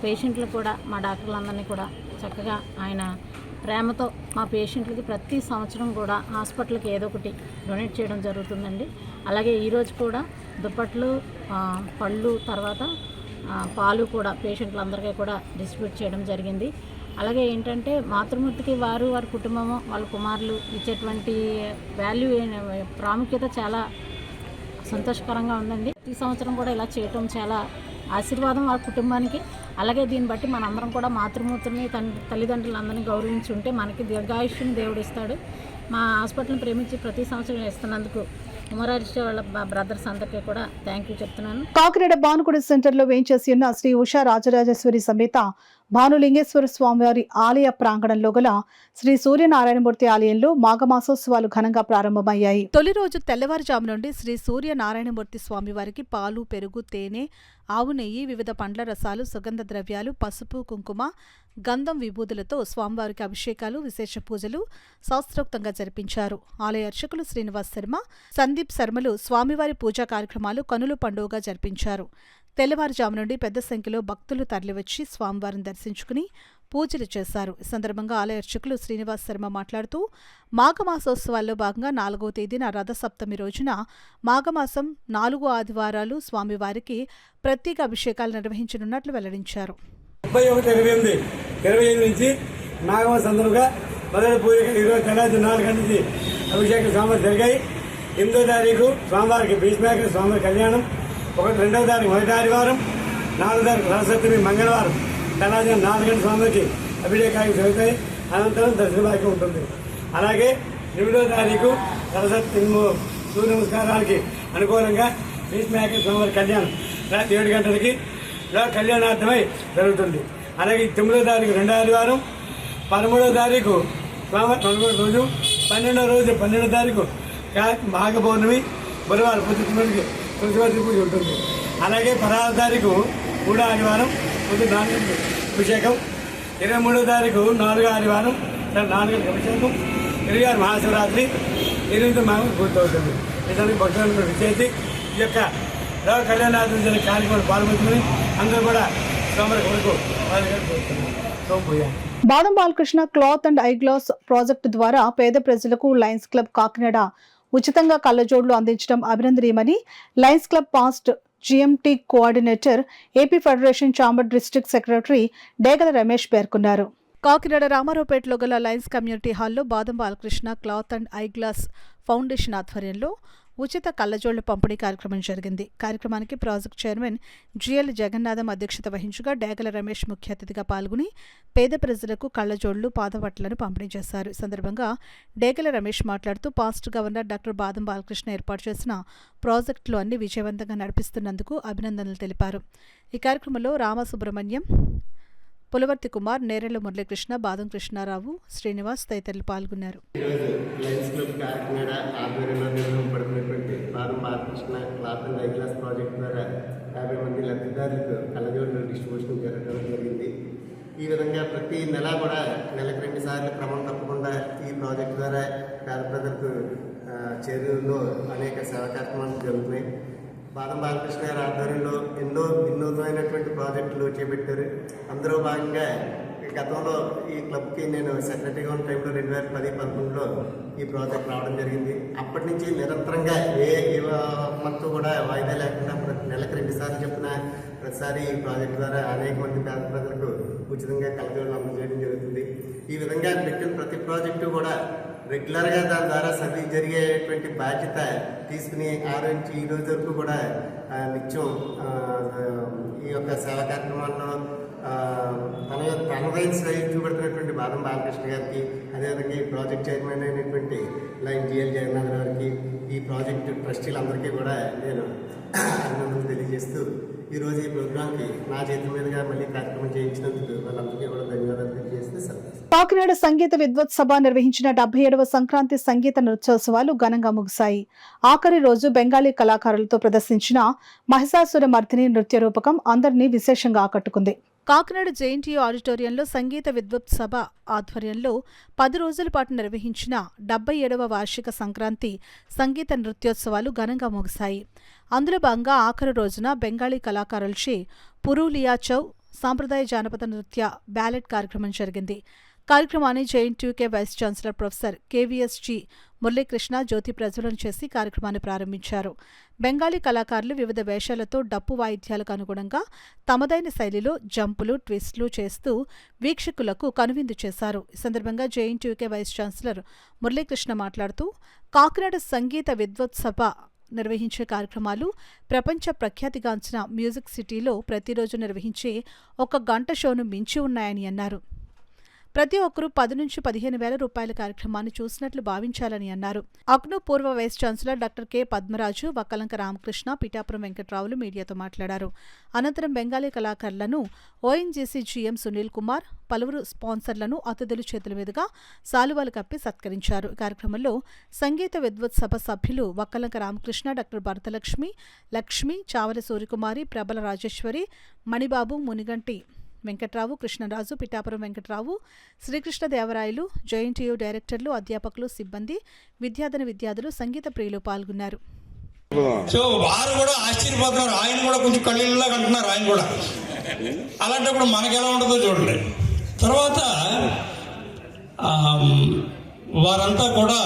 పేషెంట్లు కూడా మా డాక్టర్లందరినీ కూడా చక్కగా ఆయన ప్రేమతో మా పేషెంట్లకి ప్రతి సంవత్సరం కూడా హాస్పిటల్కి ఏదో ఒకటి డొనేట్ చేయడం జరుగుతుందండి. అలాగే ఈరోజు కూడా దుప్పట్లు పళ్ళు తర్వాత పాలు కూడా పేషెంట్లందరికీ కూడా డిస్ట్రిబ్యూట్ చేయడం జరిగింది. అలాగే ఏంటంటే మాతృమూర్తికి వారి కుటుంబము వాళ్ళ కుమారులు ఇచ్చేటువంటి వాల్యూ ప్రాముఖ్యత చాలా సంతోషకరంగా ఉందండి. ఈ సంవత్సరం కూడా ఇలా చేయటం చాలా ఆశీర్వాదం వారి కుటుంబానికి. అలాగే దీన్ని బట్టి మనందరం కూడా మాతృమూర్తిని తల్లిదండ్రులందరినీ గౌరవించి ఉంటే మనకి దీర్ఘాయుష్ని దేవుడు ఇస్తాడు. మా హాస్పిటల్ని ప్రేమించి ప్రతి సంవత్సరం ఇస్తున్నందుకు ఉమరారిష్ట వాళ్ళ బ్రదర్స్ అందరికీ కూడా థ్యాంక్ యూ చెప్తున్నాను. కాకినాడ భానుగుడి సెంటర్లో వేంచేసి ఉన్న శ్రీ ఉషా రాజరాజేశ్వరి సమేత భానులింగేశ్వర స్వామివారి ఆలయ ప్రాంగణంలో గల శ్రీ సూర్యనారాయణమూర్తి ఆలయంలో మాఘమాసోత్సవాలు ఘనంగా ప్రారంభమయ్యాయి. తొలి రోజు తెల్లవారుజాము నుండి శ్రీ సూర్యనారాయణమూర్తి స్వామివారికి పాలు, పెరుగు, తేనె, ఆవు నెయ్యి, వివిధ పండ్ల రసాలు, సుగంధ ద్రవ్యాలు, పసుపు, కుంకుమ, గంధం, విభూతులతో స్వామివారికి అభిషేకాలు, విశేష పూజలు శాస్త్రోక్తంగా జరిపించారు. ఆలయ అర్చకులు శ్రీనివాస్ శర్మ, సందీప్ శర్మలు స్వామివారి పూజా కార్యక్రమాలు కనుల పండుగగా జరిపించారు. తెల్లవారుజాము నుండి పెద్ద సంఖ్యలో భక్తులు తరలివచ్చి స్వామివారిని దర్శించుకుని పూజలు చేశారు. ఈ సందర్భంగా ఆలయ అర్చకులు శ్రీనివాస్ శర్మ మాట్లాడుతూ మాఘమాసోత్సవాల్లో భాగంగా 4వ తేదీన రథసప్తమి రోజున మాఘమాసం 4 ఆదివారాలు స్వామివారికి ప్రత్యేక అభిషేకాలు నిర్వహించనున్నట్లు వెల్లడించారు. 31-28 నుంచి మాఘమాసం సందర్భంగా మొదటి పూజ ఈరోజు తెల్లారి 4 గంటల నుంచి అభిషేకం స్వామివారు జరిగాయి. 8వ తారీఖు స్వామివారికి భీష్మాకర స్వామివారి కళ్యాణం, 2వ తారీఖు మొదటి ఆదివారం, 4వ తారీఖు రథసప్తమి మంగళవారం తెల్లారి 4 గంటల స్వామికి అభిషేకాలు జరుగుతాయి. అనంతరం దర్శన భాగ్యం ఉంటుంది. అలాగే 8వ తారీఖు రథసప్తమి సూర్య నమస్కారానికి అనుకూలంగా భీష్మాకర స్వామివారి కళ్యాణం రాత్రి 7 గంటలకి కళ్యాణార్థమై జరుగుతుంది. అలాగే 9వ తారీఖు 2వ ఆదివారం, 13వ తారీఖు స్వామివారి 11వ రోజు, 12వ రోజు 12వ తారీఖు మాఘ పౌర్ణమి బుధవారం పొద్దున్నకి తులసివతి పూజ ఉంటుంది. అలాగే 16వ తారీఖు 3వ ఆదివారం పొద్దు 4 గంటలకు అభిషేకం, 23వ తారీఖు 4వ ఆదివారం 4 గంటలకు అభిషేకం, 26 మహాశివరాత్రి 8 మాఘం పూర్తవుతుంది. ఇతనికి భక్తులను విచ్చేసి ఈ యొక్క లోక కళ్యాణార్థం జరిగే కార్యక్రమాలు పాల్గొంటున్నాయి. అందరూ కూడా సోమవారం వరకు బాదం Balakrishna cloth and eye glass project ద్వారా పేద ప్రజలకు లయన్స్ క్లబ్ కాకినాడ ఉచితంగా కళ్లజోడ్లు అందించడం అభినందనీయమని lions club past GMT coordinator, AP federation chamber district secretary Degala Ramesh పేర్కొన్నారు. కాకినాడ రామారావుపేటలో గల లయన్స్ కమ్యూనిటీ హాల్లో Badam Balakrishna cloth and eye glass foundation ఆధ్వర్యంలో ఉచిత కళ్లజోళ్ల పంపిణీ కార్యక్రమం జరిగింది. కార్యక్రమానికి ప్రాజెక్ట్ చైర్మన్ జిఎల్ జగన్నాథం అధ్యక్షత వహించగా డేగల రమేష్ ముఖ్య అతిథిగా పాల్గొని పేద ప్రజలకు కళ్లజోళ్లు, పాదపట్లను పంపిణీ చేశారు. ఈ సందర్భంగా డేగల రమేష్ మాట్లాడుతూ పాస్ట్ గవర్నర్ డాక్టర్ బాదం బాలకృష్ణ ఏర్పాటు చేసిన ప్రాజెక్టులు అన్ని విజయవంతంగా నడిపిస్తున్నందుకు అభినందనలు తెలిపారు. ఈ కార్యక్రమంలో రామసుబ్రహ్మణ్యం, పులవర్తి కుమార్, నేరెళ్ల మురళీకృష్ణ, బాదం కృష్ణారావు, శ్రీనివాస్ తదితరులు పాల్గొన్నారు. లయన్స్ క్లబ్ కాకినాడ ఆధ్వర్యంలో నిర్వహింపబడినటువంటి బాదం Balakrishna cloth and eye glass project ద్వారా 50 మంది లబ్ధిదారులకు కళ్ళజోడ్లు డిస్ట్రిబ్యూషన్ జరగడం జరిగింది. ఈ విధంగా ప్రతి నెల కూడా నెలకు 2 సార్లు క్రమం తప్పకుండా ఈ ప్రాజెక్ట్ ద్వారా పేద ప్రజలకు చేరువలో అనేక సేవా కార్యక్రమాలు జరుగుతున్నాయి. బాదం బాలకృష్ణ గారి ఆధ్వర్యంలో ఎన్నో వినూత్నమైనటువంటి ప్రాజెక్టులు చేపట్టారు. అందులో భాగంగా గతంలో ఈ క్లబ్కి నేను సెక్రటరీగా ఉన్న టైంలో 2010-11లో ఈ ప్రాజెక్ట్ రావడం జరిగింది. అప్పటి నుంచి నిరంతరంగా ఏ మంత్ కూడా వాయిదా లేకుండా ప్రతి నెలకు 2 సార్లు చెప్పిన ప్రతిసారి ఈ ప్రాజెక్ట్ ద్వారా అనేక మంది పేద ప్రజలకు ఉచితంగా కలజోళ్ళు అందజేయడం జరుగుతుంది. ఈ విధంగా పెట్టిన ప్రతి ప్రాజెక్టు కూడా రెగ్యులర్గా దాని ద్వారా సర్వీస్ జరిగేటువంటి బాధ్యత తీసుకుని ఆ నుంచి ఈ రోజు వరకు కూడా నిత్యం ఈ యొక్క సేవా కార్యక్రమాల్లో తనదైన స్థాయి చూపెడుతున్నటువంటి బాదం బాలకృష్ణ గారికి, అదేవిధంగా ఈ ప్రాజెక్ట్ చైర్మన్ అయినటువంటి లైన్ జిఎల్ జగన్నాథ్ గారికి, ఈ ప్రాజెక్టు ట్రస్టీలందరికీ కూడా నేను అభినందనలు తెలియజేస్తూ ఈరోజు ఈ ప్రోగ్రాంకి నా చేతి మీదుగా మళ్ళీ కార్యక్రమం చేయించినందుకు వాళ్ళందరికీ కూడా ధన్యవాదాలు తెలియజేస్తే సార్. కాకినాడ సంగీత విద్వత్ సభ నిర్వహించిన 77వ సంక్రాంతి సంగీత నృత్యోత్సవాలు ఘనంగా ముగిశాయి. ఆఖరి రోజు బెంగాలీ కళాకారులతో ప్రదర్శించిన మహిషాసుర మర్దిని నృత్య రూపకం అందరినీ విశేషంగా ఆకట్టుకుంది. కాకినాడ జేఎన్టీయూ ఆడిటోరియంలో సంగీత విద్వత్ సభ ఆధ్వర్యంలో 10 రోజుల పాటు నిర్వహించిన 77వ వార్షిక సంక్రాంతి సంగీత నృత్యోత్సవాలు ఘనంగా ముగిశాయి. అందులో భాగంగా ఆఖరి రోజున బెంగాలీ కళాకారులచే పురూలియా చౌ సాంప్రదాయ జానపద నృత్య బ్యాలెట్ కార్యక్రమం జరిగింది. కార్యక్రమాన్ని JNTUK vice chancellor professor KVSG Muralikrishna జ్యోతి ప్రజ్వలన చేసి కార్యక్రమాన్ని ప్రారంభించారు. బెంగాలీ కళాకారులు వివిధ వేషాలతో డప్పు వాయిద్యాలకు అనుగుణంగా తమదైన శైలిలో జంపులు, ట్విస్టులు చేస్తూ వీక్షకులకు కనువిందు చేశారు. ఈ సందర్భంగా జేఎన్టీయూకే వైస్ ఛాన్సలర్ మురళీకృష్ణ మాట్లాడుతూ కాకినాడ సంగీత విద్వత్ సభ నిర్వహించే కార్యక్రమాలు ప్రపంచ ప్రఖ్యాతిగాంచిన మ్యూజిక్ సిటీలో ప్రతిరోజు నిర్వహించే 1 గంట షోను మించి ఉన్నాయని అన్నారు. ప్రతి ఒక్కరూ 10 నుంచి 15,000 రూపాయల కార్యక్రమాన్ని చూసినట్లు భావించాలని అన్నారు. అక్ను పూర్వ vice chancellor doctor K Padmaraju, Vakkalanka Ramakrishna, Pithapuram వెంకట్రావులు మీడియాతో మాట్లాడారు. అనంతరం బెంగాలీ కళాకారులను ఓఎన్జీసీ జీఎం సునీల్ కుమార్, పలువురు స్పాన్సర్లను అతిథుల చేతుల మీదుగా శాలువాలు కప్పి సత్కరించారు. ఈ కార్యక్రమంలో సంగీత విద్వత్ సభ సభ్యులు వక్కలంక రామకృష్ణ, డాక్టర్ భరతలక్ష్మి, లక్ష్మి, చావలి సూర్యకుమారి, ప్రబల రాజేశ్వరి, మణిబాబు, మునిగంటి వెంకట్రావు, కృష్ణరాజు, పిఠాపురం వెంకట్రావు, శ్రీకృష్ణదేవరాయలు, జేఎన్టీయూ డైరెక్టర్లు, అధ్యాపకులు, సిబ్బంది, విద్యార్థులు, సంగీత ప్రియులు పాల్గొన్నారు. సో వారు కూడా ఆశ్చర్యపోతున్నారు. ఆయన కూడా కొంచెం కళ్ళిల్లా అంటున్నారు. ఆయన కూడా అలాంటప్పుడు మనకి ఎలా ఉంటుందో చూడండి. తర్వాత వారంతా కూడా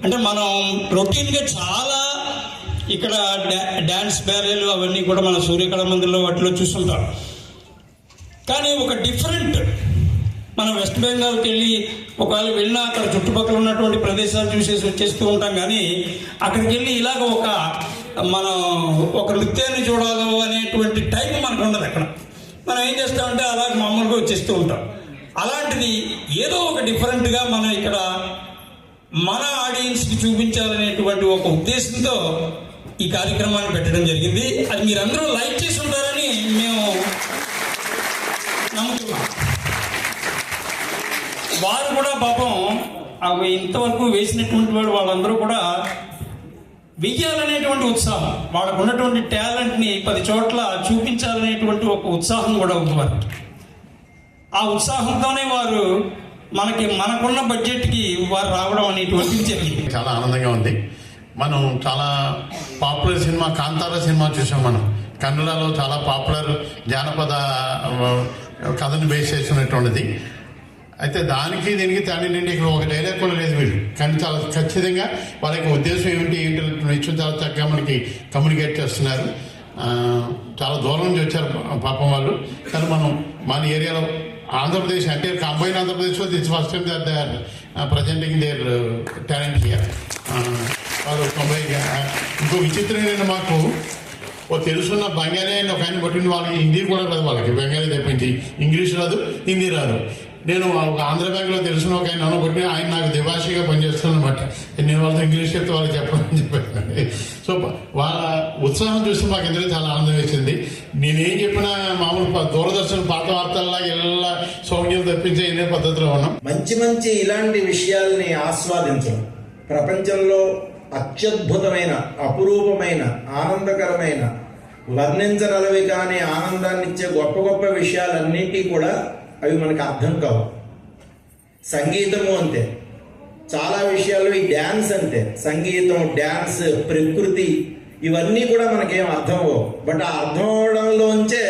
అంటే మనం రొటీన్గా చాలా ఇక్కడ డ్యాన్స్ బ్యారేలు అవన్నీ కూడా మన సూర్యకళ మందిర్లో వాటిలో చూస్తుంటాం. కానీ ఒక డిఫరెంట్ మనం వెస్ట్ బెంగాల్కి వెళ్ళి ఒకవేళ వెళ్ళినా అక్కడ చుట్టుపక్కల ఉన్నటువంటి ప్రదేశాలు చూసేసి వచ్చేస్తూ ఉంటాం. కానీ అక్కడికి వెళ్ళి ఇలాగ మనం ఒక నృత్యాన్ని చూడాలి అనేటువంటి టైం మనకు ఉండదు. అక్కడ మనం ఏం చేస్తామంటే అలాగ మామూలుగా వచ్చేస్తూ ఉంటాం. అలాంటిది ఏదో ఒక డిఫరెంట్గా మనం ఇక్కడ మన ఆడియన్స్కి చూపించాలనేటువంటి ఒక ఉద్దేశంతో ఈ కార్యక్రమాన్ని పెట్టడం జరిగింది. అది మీరందరూ లైక్ చేసి ఉంటారని మేము నమ్ముతున్నాం. వారు కూడా పాపం అవి ఇంతవరకు వేసినటువంటి వాళ్ళందరూ కూడా వెయ్యాలనేటువంటి ఉత్సాహం, వాళ్ళకు ఉన్నటువంటి టాలెంట్ని 10 చోట్ల చూపించాలనేటువంటి ఒక ఉత్సాహం కూడా ఉంది వారికి. ఆ ఉత్సాహంతోనే వారు మనకున్న బడ్జెట్కి వారు రావడం అనేటువంటిది జరిగింది. చాలా ఆనందంగా ఉంది. మనం చాలా పాపులర్ సినిమా కాంతార సినిమా చూసాం. మనం కన్నడలో చాలా పాపులర్ జానపద కథను బేస్ చేసినటువంటిది. అయితే దానికి దీనికి తేడా ఇక్కడ ఒక డైలాగ్ కూడా లేదు వీళ్ళు. కానీ చాలా ఖచ్చితంగా వాళ్ళకి ఉద్దేశం ఏంటి విషయం చాలా చక్కగా మనకి కమ్యూనికేట్ చేస్తున్నారు. చాలా దూరం నుంచి వచ్చారు పాపం వాళ్ళు. కానీ మనం మన ఏరియాలో ఆంధ్రప్రదేశ్ అంటే కంబైన్ ఆంధ్రప్రదేశ్లో this first time they are presenting their talent here. వాళ్ళు ఇంకో విచిత్రమైన మాకు తెలుసున్న బెంగాలీ అయిన ఒక ఆయన పట్టిన వాళ్ళకి హిందీ కూడా రాదు. వాళ్ళకి బెంగాలీ తెప్పించి ఇంగ్లీష్ రాదు, హిందీ రాదు. నేను ఒక ఆంధ్ర బ్యాంక్లో తెలిసిన ఒక ఆయన కొట్టి ఆయన నాకు ద్విభాషగా పనిచేస్తున్నాను అనమాట. నేను వాళ్ళతో ఇంగ్లీష్ చెప్తే వాళ్ళకి చెప్పాలని చెప్పాను. సో వాళ్ళ ఉత్సాహం చూస్తే మాకు అందరికీ చాలా ఆనందం వేసింది. నేనేం చెప్పినా మామూలు దూరదర్శన్ పాత వార్తల్లా ఇలా సౌఖ్యం తప్పించే ఇదే పద్ధతిలో ఉన్నాం. మంచి ఇలాంటి విషయాల్ని ఆస్వాదించడం, ప్రపంచంలో అత్యద్భుతమైన, అపురూపమైన, ఆనందకరమైన, వర్ణించగలవి కానీ ఆనందాన్ని ఇచ్చే గొప్ప విషయాలన్నింటినీ కూడా అవి మనకు అర్థం కావు. సంగీతము అంతే, చాలా విషయాల్లో ఈ డ్యాన్స్ అంతే. సంగీతం, డ్యాన్స్, ప్రకృతి ఇవన్నీ కూడా మనకేం అర్థం అవ్వవు. బట్ ఆ అర్థం అవడంలోంచే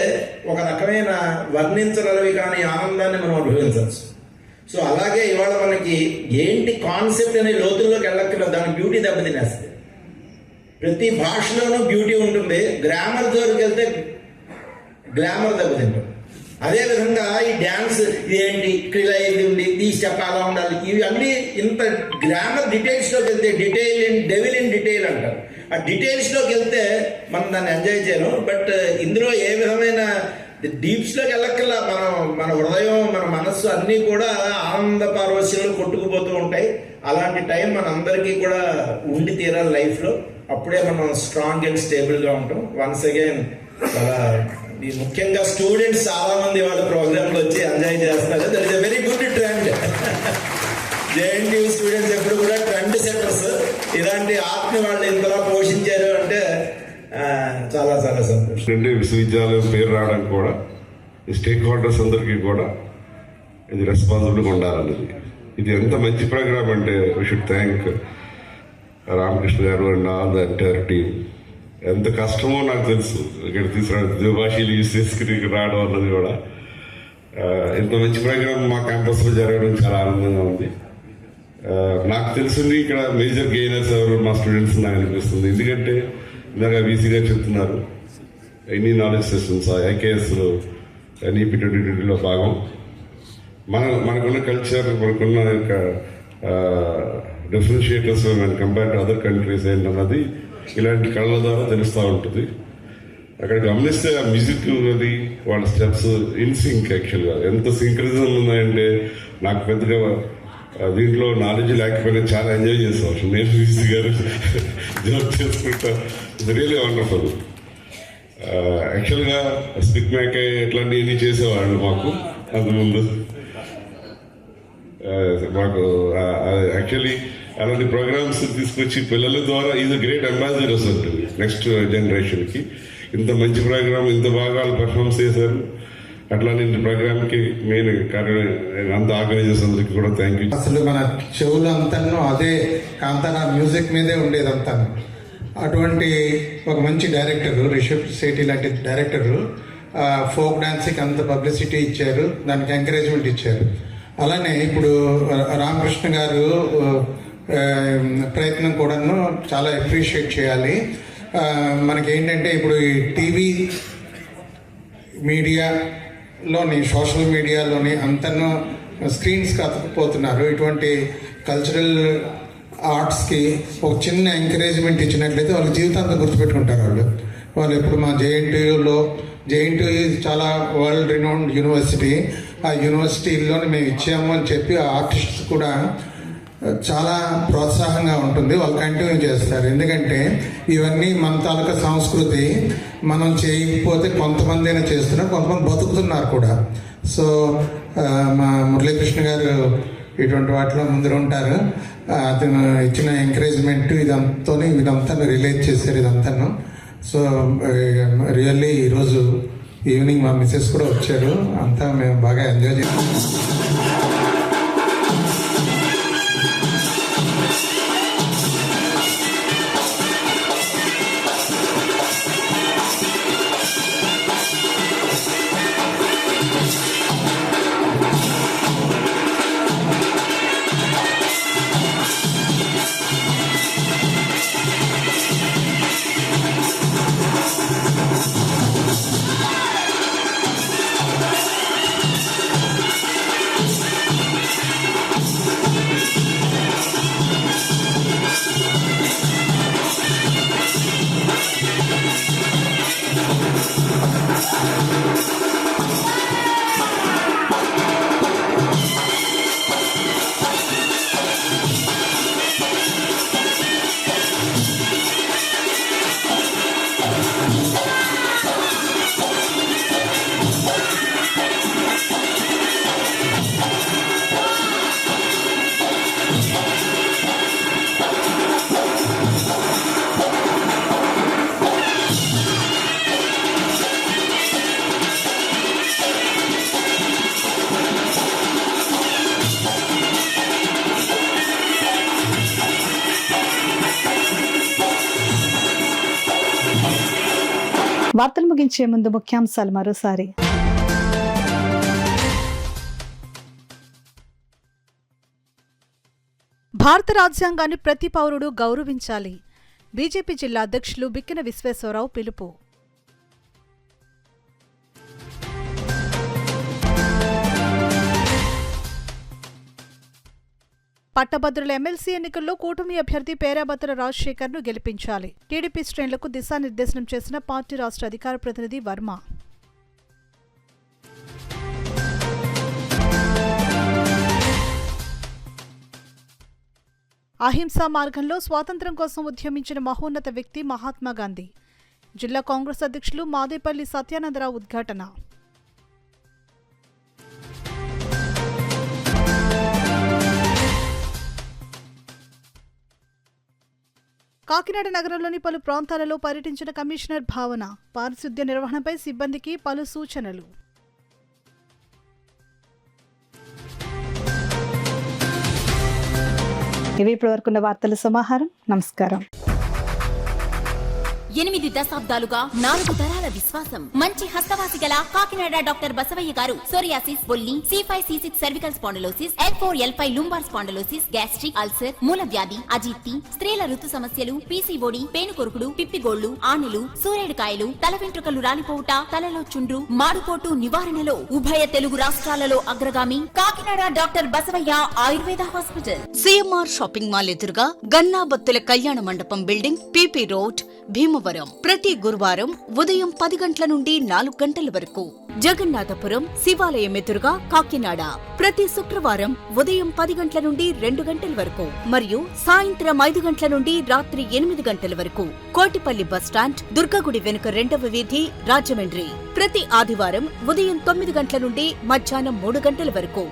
ఒక రకమైన వర్ణించగలవి కానీ ఆనందాన్ని మనం అనుభవించవచ్చు. సో అలాగే ఇవాళ మనకి ఏంటి కాన్సెప్ట్ అనే లోతుల్లోకి వెళ్ళక్కర్లేదు, దాని బ్యూటీ దెబ్బతినేస్తుంది. ప్రతి భాషలోనూ బ్యూటీ ఉంటుంది, గ్రామర్ జోలికి వెళ్తే గ్లామర్ దెబ్బతింటుంది. అదేవిధంగా ఈ డ్యాన్స్ ఏంటి, ఇలా ఇది ఉంది, ఈ స్టెప్ అలా ఉండాలి, ఇవి అన్నీ ఇంత గ్రామర్ డీటెయిల్స్లోకి వెళ్తే డెవిల్ ఇన్ డీటెయిల్ అంటారు. ఆ డీటెయిల్స్లోకి వెళ్తే మనం దాన్ని ఎంజాయ్ చేయను. బట్ ఇందులో ఏ విధమైన డీప్స్లోకి వెళ్ళక్కల్లా మన హృదయం, మన మనస్సు అన్నీ కూడా ఆనంద పారవశ్యంలో కొట్టుకుపోతూ ఉంటాయి. అలాంటి టైం మనందరికీ కూడా ఉండి తీరాలి లైఫ్లో. అప్పుడే మనం స్ట్రాంగ్ అండ్ స్టేబుల్గా ఉంటాం. వన్స్ అగైన్ చాలా ముఖ్యంగా స్టూడెంట్స్ చాలా మంది వాళ్ళ ప్రోగ్రాంలో వచ్చి ఎంజాయ్ చేస్తారు. That is a very good trend. JNTU students ఎప్పుడు కూడా ట్రెండ్ సెటర్స్. ఇలాంటి ఆర్ట్ని వాళ్ళు ఇంతలా పోషించారు అంటే చాలా చాలా సంతోషం. విశ్వవిద్యాలయం పేరు రావడానికి కూడా ఈ స్టేక్ హోల్డర్స్ అందరికీ కూడా ఇది రెస్పాన్సిబుల్గా ఉండాలన్నది. ఇది ఎంత మంచి ప్రోగ్రామ్ అంటే వీ షుడ్ థ్యాంక్ రామకృష్ణ గారు and all the entire team. ఎంత కష్టమో నాకు తెలుసు ఇక్కడ తీసుకురావడం, ద్విభాషీలు యూజ్ చేసుకుని ఇక్కడ రావడం అన్నది కూడా. ఇంత మంచి ప్రోగ్రామ్ మా క్యాంపస్లో జరగడం చాలా ఆనందంగా ఉంది. నాకు తెలిసింది ఇక్కడ మేజర్ గెయినర్స్ ఎవరు మా స్టూడెంట్స్ నాకు అనిపిస్తుంది. ఎందుకంటే ఇందాక వీసీ గారు చెప్తున్నారు, ఎన్ని నాలెడ్జ్ సెషన్స్ ఐకేఎస్లో NEP 2020లో భాగం. మనకున్న కల్చర్, మనకున్న యొక్క డిఫరెన్షియేటర్స్ కంపేర్ టు అదర్ కంట్రీస్ ఏంటన్నది ఇలాంటి కళల ద్వారా తెలుస్తూ ఉంటుంది. అక్కడ గమనిస్తే ఆ మ్యూజిక్ అది వాళ్ళ స్టెప్స్ ఇన్ సింక్. యాక్చువల్గా ఎంత సింక్రిజం ఉన్నాయంటే నాకు పెద్దగా దీంట్లో నాలెడ్జ్ లేకపోయినా చాలా ఎంజాయ్ చేస్తాను. నేను వీసీ గారు జోక్ చేసుకుంటా. It's really wonderful. యాక్చువల్గా స్పిక్ మ్యాక్ ఇట్లాంటివన్నీ చేసేవాళ్ళు మాకు అంతకుముందు. మాకు యాక్చువల్లీ అలాంటి ప్రోగ్రామ్స్ తీసుకొచ్చి పిల్లల ద్వారా ఈజ్ గ్రేట్ అంబాసిడర్స్ ఉంటుంది నెక్స్ట్ జనరేషన్కి. ఇంత మంచి ప్రోగ్రామ్, ఇంత బాగా వాళ్ళు పర్ఫార్మెన్స్ చేశారు. అట్లాంటి ప్రోగ్రామ్కి మెయిన్ అంత ఆర్గనైజర్స్ అందరికీ కూడా థ్యాంక్ యూ. అసలు మన చెవులు అంతాను అదే కాంతారా మ్యూజిక్ మీదే ఉండేది అంతాను. అటువంటి ఒక మంచి డైరెక్టర్, రిషబ్ శెట్టి లాంటి డైరెక్టర్ ఫోక్ డాన్స్కి అంత పబ్లిసిటీ ఇచ్చారు, దానికి ఎంకరేజ్మెంట్ ఇచ్చారు. అలానే ఇప్పుడు రామకృష్ణ గారు ప్రయత్నం కూడాను చాలా అప్రిషియేట్ చేయాలి. మనకేంటంటే ఇప్పుడు ఈ టీవీ మీడియాలోని, సోషల్ మీడియాలోని అంతను స్క్రీన్స్కి అతుక్కుపోతున్నారు. ఇటువంటి కల్చరల్ ఆర్ట్స్కి ఒక చిన్న ఎంకరేజ్మెంట్ ఇచ్చినట్లయితే వాళ్ళ జీవితాంతం గుర్తుపెట్టుకుంటారు. వాళ్ళు ఇప్పుడు మా జేఎన్టీయూలో, జేఎన్టీయూ చాలా వరల్డ్ రినౌండ్ యూనివర్సిటీ, ఆ యూనివర్సిటీలోనే మేము ఇచ్చాము అని చెప్పి ఆ ఆర్టిస్ట్స్ కూడా చాలా ప్రోత్సాహంగా ఉంటుంది. వాళ్ళు కంటిన్యూ చేస్తారు. ఎందుకంటే ఇవన్నీ మన తాలూకా సంస్కృతి. మనం చేయకపోతే కొంతమంది అయినా చేస్తున్నారు, కొంతమంది బతుకుతున్నారు కూడా. సో మా మురళీకృష్ణ గారు ఇటువంటి వాటిలో ముందర ఉంటారు. అతను ఇచ్చిన ఎంకరేజ్మెంట్ ఇదంతా రిలేట్ చేశారు ఇదంతాను. సో రియల్లీ ఈరోజు ఈవినింగ్ మా మిస్సెస్ కూడా వచ్చారు. అంతా మేము బాగా ఎంజాయ్ చేసాం. వార్తలు ముగించే ముందు ముఖ్యాంశాలు మరోసారి. భారత రాజ్యాంగాన్ని ప్రతి పౌరుడు గౌరవించాలి. బీజేపీ జిల్లా అధ్యక్షులు బిక్కిన విశ్వేశ్వరరావు పిలుపు. పట్టభద్రుల ఎమ్మెల్సీ ఎన్నికల్లో కూటమి అభ్యర్థి పేరాబత్తుల రాజశేఖర్ను గెలిపించాలి. టీడీపీ శ్రేణులకు దిశానిర్దేశనం చేసిన పార్టీ రాష్ట్ర అధికార ప్రతినిధి వర్మ. అహింసా మార్గంలో స్వాతంత్ర్యం కోసం ఉద్యమించిన మహోన్నత వ్యక్తి మహాత్మా గాంధీ. జిల్లా కాంగ్రెస్ అధ్యక్షులు మాదేపల్లి సత్యానందరావు ఉద్ఘాటన. కాకినాడ నగరంలోని పలు ప్రాంతాలలో పర్యటించిన కమిషనర్ భావన. పారిశుద్ధ్య నిర్వహణపై సిబ్బందికి పలు సూచనలు. ఇవి ఇప్పటివరకున్న వార్తల సమాహారం. నమస్కారం. 8 దశాబ్దాలుగా 4 తరాల విశ్వాసం. మంచి హస్తవాసి గల కాకినాడ డాక్టర్ బసవయ్య గారు సోరియాసిస్, బొల్లి, C5C6 cervical spondylosis, L4L5 lumbar spondylosis, gastric ulcer, మూలవ్యాధి, అజీర్తి, స్త్రీల ఋతు సమస్యలు, PCOD, పేనుకొరుకుడు, పిప్పిగోళ్లు, ఆనెలు, సూరేడుకాయలు, తల వెంట్రుకలు రాలిపోవుట, తలలో చుండ్రు, మాడుపోటు నివారణలో ఉభయ తెలుగు రాష్ట్రాలలో అగ్రగామి Kakinada doctor Basavaiah Ayurveda hospital. CMR shopping mall ఎదురుగా గన్నాబత్తుల కళ్యాణ మండపం బిల్డింగ్, PP రోడ్, భీమవరం. ప్రతి గురువారం ఉదయం 10 గంటల నుండి 4 గంటల వరకు. జగన్నాథపురం శివాలయం ఎదురుగా కాకినాడ ప్రతి శుక్రవారం ఉదయం 10 గంటల నుండి 2 గంటల వరకు మరియు సాయంత్రం 5 గంటల నుండి రాత్రి 8 గంటల వరకు. కోటిపల్లి బస్టాండ్, దుర్గగుడి వెనుక 2వ వీధి, రాజమండ్రి ప్రతి ఆదివారం ఉదయం 9 గంటల నుండి మధ్యాహ్నం 3 గంటల వరకు.